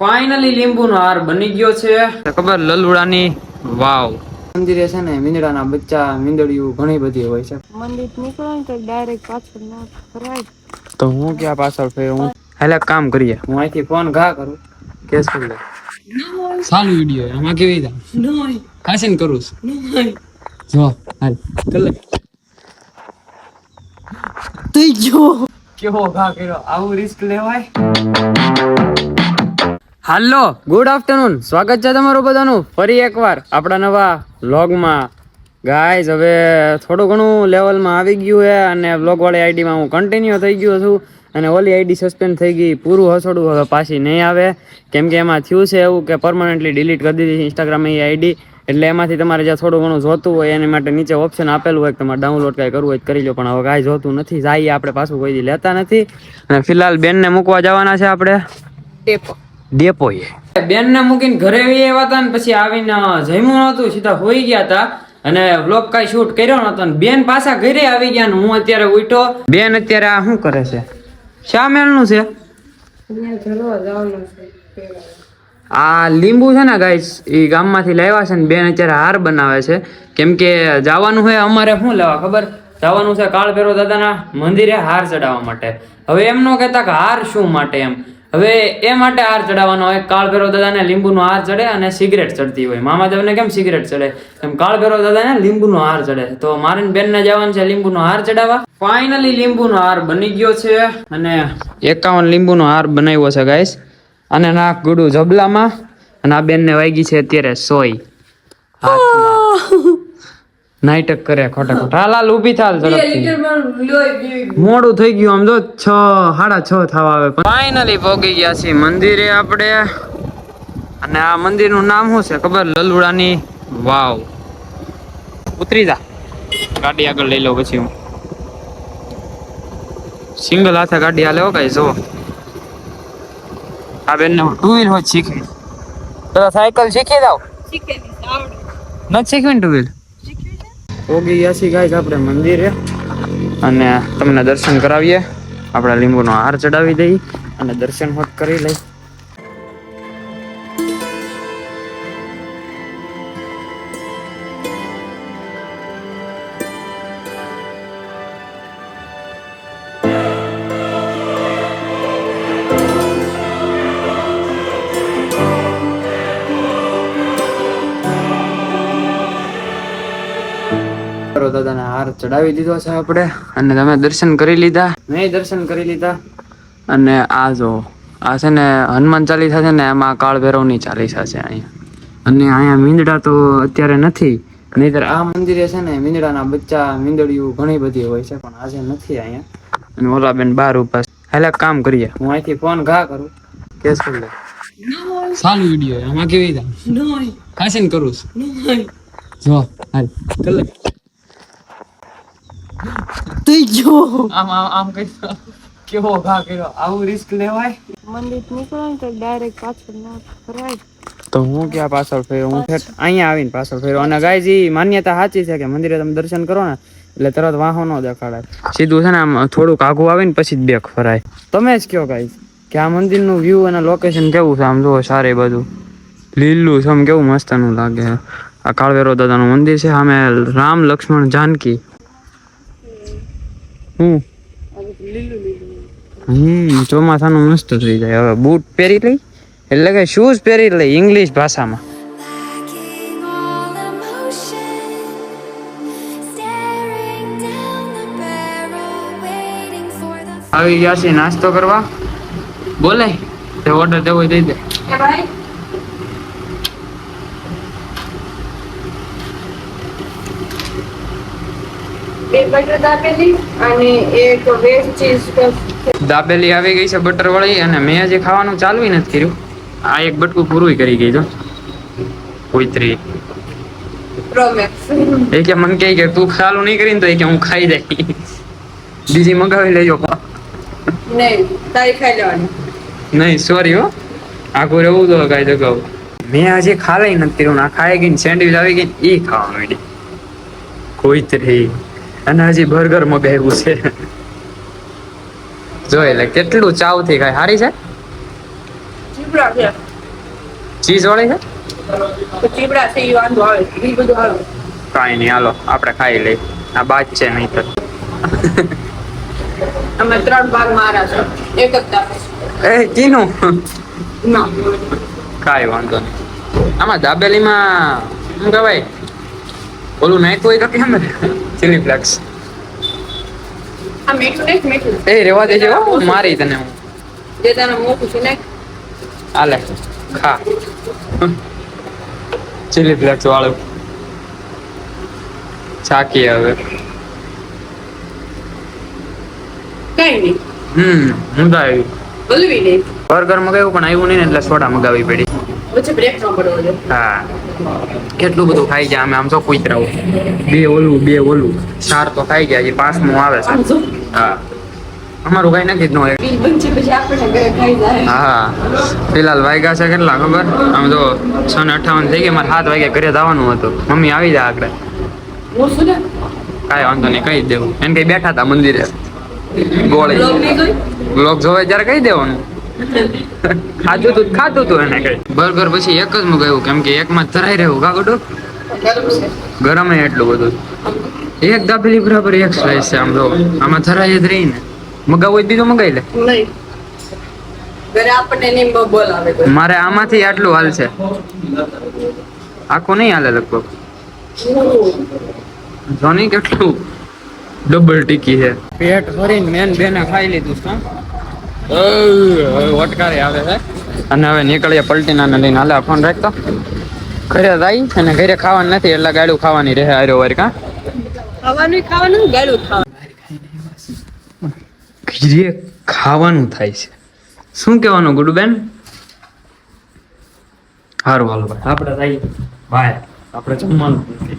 Finally લીંબુનો હાર બની ગયો છે. ખબર લલુડાની વાવ મંદિરે છે ને મીંદડાના બચ્ચા મીંદડિયું ઘણી બધી હોય છે. મંદિર નીકળો ને તો ડાયરેક્ટ પાછળ ના ફરાય. તો હું ક્યાં પાછળ ફેરું? હાલે કામ કરીએ. હું અહીંથી ફોન ઘા કરું. કેસ કરી લે. ચાલુ વિડિયો આમાં કેવી દા નોય હાસીન કરું નોય જો હાલ કલે તું જો કેવો ઘા કર્યો. આવું રિસ્ક લેવાય? હાલો ગુડ આફ્ટરનૂન, સ્વાગત છે તમારું બધાનું ફરી એકવાર આપણા નવા વ્લોગમાં. ગાઈઝ હવે થોડું ઘણું લેવલમાં આવી ગયું છે અને વ્લોગ વાળી આઈડીમાં હું કન્ટિન્યુ થઈ ગયો છું અને ઓલી આઈડી સસ્પેન્ડ થઈ ગઈ. પૂરું હસોડું હવે પાછી નહીં આવે, કેમ કે એમાં થયું છે એવું કે પરમનન્ટલી ડિલીટ કરી દીધી ઇન્સ્ટાગ્રામ એ આઈડી. એટલે એમાંથી તમારે જ્યાં થોડું ઘણું જોતું હોય એની માટે નીચે ઓપ્શન આપેલું હોય કે તમારે ડાઉનલોડ કાંઈ કરવું હોય કરી લો, પણ હવે કાંઈ જોતું નથી. જાય આપણે પાછું કોઈ દી લેતા નથી અને ફિલહાલ બેનને મૂકવા જવાના છે આપણે ડેપો. બેન ને મૂકીને ઘરે આવ્યા હતા ને પછી આવીને જમ્યું નહોતું, સીધા હોઈ ગયા હતા અને વ્લોગ કઈ શૂટ કર્યો નતો. બેન પાછા ઘરે આવી ગયા ને હું અત્યારે ઉઠ્યો. બેન અત્યારે આ શું કરે છે? શા મેળનું છે? આ લીંબુ છે ને ગાઈસ, એ ગામમાંથી લાવ્યા છે ને બેન અત્યારે હાર બનાવે છે. કેમ કે જવાનું હોય અમારે શું લેવા ખબર, જવાનું છે કાળભૈરવ દાદાના મંદિરે હાર ચડાવવા માટે. હવે એમ ન કહેતા કે હાર શું માટે, એમ હવે એ માટે હાર ચડાવવાનો હોય. કાળભૈરવ દાદાને લીંબુનો હાર ચડે અને સિગરેટ ચડતી હોય. મામાદેવને કેમ સિગરેટ ચડે, એમ કાળભૈરવ દાદાને લીંબુનો હાર ચડે. તો મારે બેનને જવાનું છે લીંબુનો હાર ચડાવવા. ફાઇનલી લીંબુનો હાર બની ગયો છે અને 51 લીંબુનો હાર બનાવ્યો છે ગાઈસ. અને નાક ગુડું જબલામાં અને આ બેનને વાગી છે અત્યારે સોય નાઈટક કરે ખોટા ખોટા. હાલ ઊભી થાલ ઝડપથી, મોડું થઈ ગયું. આમ જો 6:30 થવા આવે. ફાઇનલી પહોંચી ગયા છીએ મંદિરે આપણે. અને આ મંદિરનું નામ શું છે ખબર? લલુડાની વાવ. ઉતરી જા, ગાડી આગળ લઈ લો પછી હું સિંગલ હાથે ગાડી હાલે હો કઈ. જો આ બેન ને હું 2 વ્હીલ હોત શીખી તો સાયકલ શીખી જાવ. નથી શીખવી ને 2 વ્હીલ. ઓગી ગયા છીએ ગાઈસ આપણે મંદિરે અને તમને દર્શન કરાવીએ. આપણે લીંબુનો હાર ચડાવી દઈએ અને દર્શન હોત કરી લઈ. દાદાને હાર ચડાવી દીધો છે આપણે અને તમે દર્શન કરી લીધા, મેં દર્શન કરી લીધા. અને આ જો આ છે ને હનુમાન ચાલીસા છે ને, એમાં કાળભૈરવની ચાલીસા છે અહીંયા. અને અહીંયા મીંદડા તો અત્યારે નથી, નહીતર આ મંદિરે છે ને મીંદડાના બચ્ચા મીંદડિયું ઘણી બધી હોય છે, પણ આજે નથી અહીંયા. અને ઓલા બેન બહાર ઉભા. હાલે કામ કરીએ, હું અહીંથી ફોન ઘા કરું. કેસ કરી લે. ચાલુ વિડિયો આમાં કેવી દા નોય હાસીન કરું નોય જો હાલ કલે તું જો આમ કઈ કેવો ઘા કર્યો. આવું રિસ્ક લેવાય? મંદિર નીકળો ને તો ડાયરેક્ટ પાછળ ના ફરાય. તો હું ક્યાં પાછળ ફેરું? હું અહીંયા આવીને પાછળ ફેરું. અને ગાઈઝ ઈ માન્યતા સાચી છે કે મંદિરે તમે દર્શન કરો ને એટલે તરત વાહનો દેખાડાય. સીધું છે ને આમ થોડુંક આઘું આવે ને પછી જ બેક ફરાય. તમે જ કયો ગાઈઝ કે આ મંદિરનું વ્યૂ અને લોકેશન કેવું છે? આમ જુઓ સારે બધું લીલું છે, આમ કેવું મસ્તનું લાગે. આ કાળભૈરવ દાદાનું મંદિર છે, સામે રામ લક્ષ્મણ જાનકી. ચોમાસાનું મસ્ત થઈ જાય. હવે બૂટ પહેરી લઈ, એટલે કે શૂઝ પહેરી લઈ ઇંગ્લિશ ભાષામાં. આવી ગયા છે નાસ્તો કરવા. બોલે ઓર્ડર દેવો દઈ દે. બટર દાબેલી અને એક વેજ ચીઝ દાબેલી આવી ગઈ છે બટર વાળી. અને મેં હજી ખાવાનું ચાલુ નથી કર્યું. આ એક બટકું પૂરું કરી ગઈ તો કોઈત્રી એ કે મને કહે કે તું ચાલુ નહીં કરીને તો એ કે હું ખાઈ જાય. બીજી મંગાવી લેજો. નહીં તારી ખાઈ લેવાની. નહીં સોરી હો, આખું રહેવું તો કાંઈ જગાવ. મેં હજી ખાલી નથી કર્યું. આ ખાઈ ગઈ સેન્ડવિચ આવી ગઈ એ ખાવા માંડી કોઈત્રી. અને હજી બર્ગર મગાવ્યું છે. જો એટલે કેટલું ચાવથી ખાય. સારી છે ચીપડા છે ચીઝ વાળી છે તો ચીપડા છે એ વાંધો આવે એ બધું આવે કાંઈ નહીં, હાલો આપણે ખાઈ લઈ. આ બાદ છે નહીં તો. અમે 3 ભાગ મારા છે એક જ દાબે એ કીનું ના કાંઈ વાંધો નહીં. આમાં દાબેલીમાં શું કહેવાય ઓલું નાખ્યું હોય તો કેમ ચીલી ફ્લેક્સ? આ મીઠું નહીં મીઠું એ રેવા દેજે હો, મારી તને હું. જે તને મોટું છે ને હાલે ખા ચીલી ફ્લેક્સ વાળું ચાકી હવે. કઈ નહીં મજા આવી. બોલવી નહીં બર્ગર મગાવ્યું પણ આવ્યું નહીં ને એટલે સોડા મગાવી પડી. પછી બ્રેક ન પડવો જોઈએ હા કેટલું બધું ખાઈ ગયા અમે, આમ તો કુતરાઓ. બે ઓલું 4 તો ખાઈ ગયા, હજી 5મું આવે છે. હા અમારું કઈ નથી જ નો એક. બિલ બનશે પછી આપણે ઘરે ખાઈ જાય હા ફિલહાલ વાગ્યા છે કેટલા ખબર? આમ તો 6:58 થઈ ગયા. મારે 7 વાગે ઘરે જવાનું હતું. મમ્મી આવી જાય આગળ. હું શું ને કાંઈ વાંધો નહીં, કહી જ દેવું. એને કઈ બેઠા હતા મંદિરે ગોળી. બ્લોગ નહીં જોઈ બ્લોગ જોવે ત્યારે કહી દેવાનું. ખાધું તું એને કઈ. બર્ગર પછી એક જ મગાવ્યું કેમ કે એકમાં જ ધરાઈ રહ્યું કાગડો. ગરમ છે ગરમ એટલું બધું. એક દાબેલી બરાબર એક સ્લાઈસ છે આમ જો. આમાં ધરાઈ જ રહી ને. મગાવું હોય બીજું મગાવી લે. નહીં ઘરે આપણને નહીં બોલાવે કોઈ મારે આમાંથી આટલું હાલ છે, આખું નહીં હાલે લગભગ. જોની કેટલું ડબલ ટીકી છે. પેટ ભરીને મેન બેને ખાઈ લીધું છે. વટકારે આવે છે અને હવે નીકળીએ પલટીના ને લઈને. હાલે ફોન રાખતો ઘરે જાય અને ઘરે ખાવાનું નથી એટલે ગાડું ખાવાની રહે આર્યો વાર. કા ખાવાનું ગાળું ખાવાનું ઘીરે ખાવાનું થાય છે. શું કહેવાનું ગુડુબેન? સારું હાલો ભાઈ આપણે જઈએ ભાઈ, આપણે જમવાનું નથી.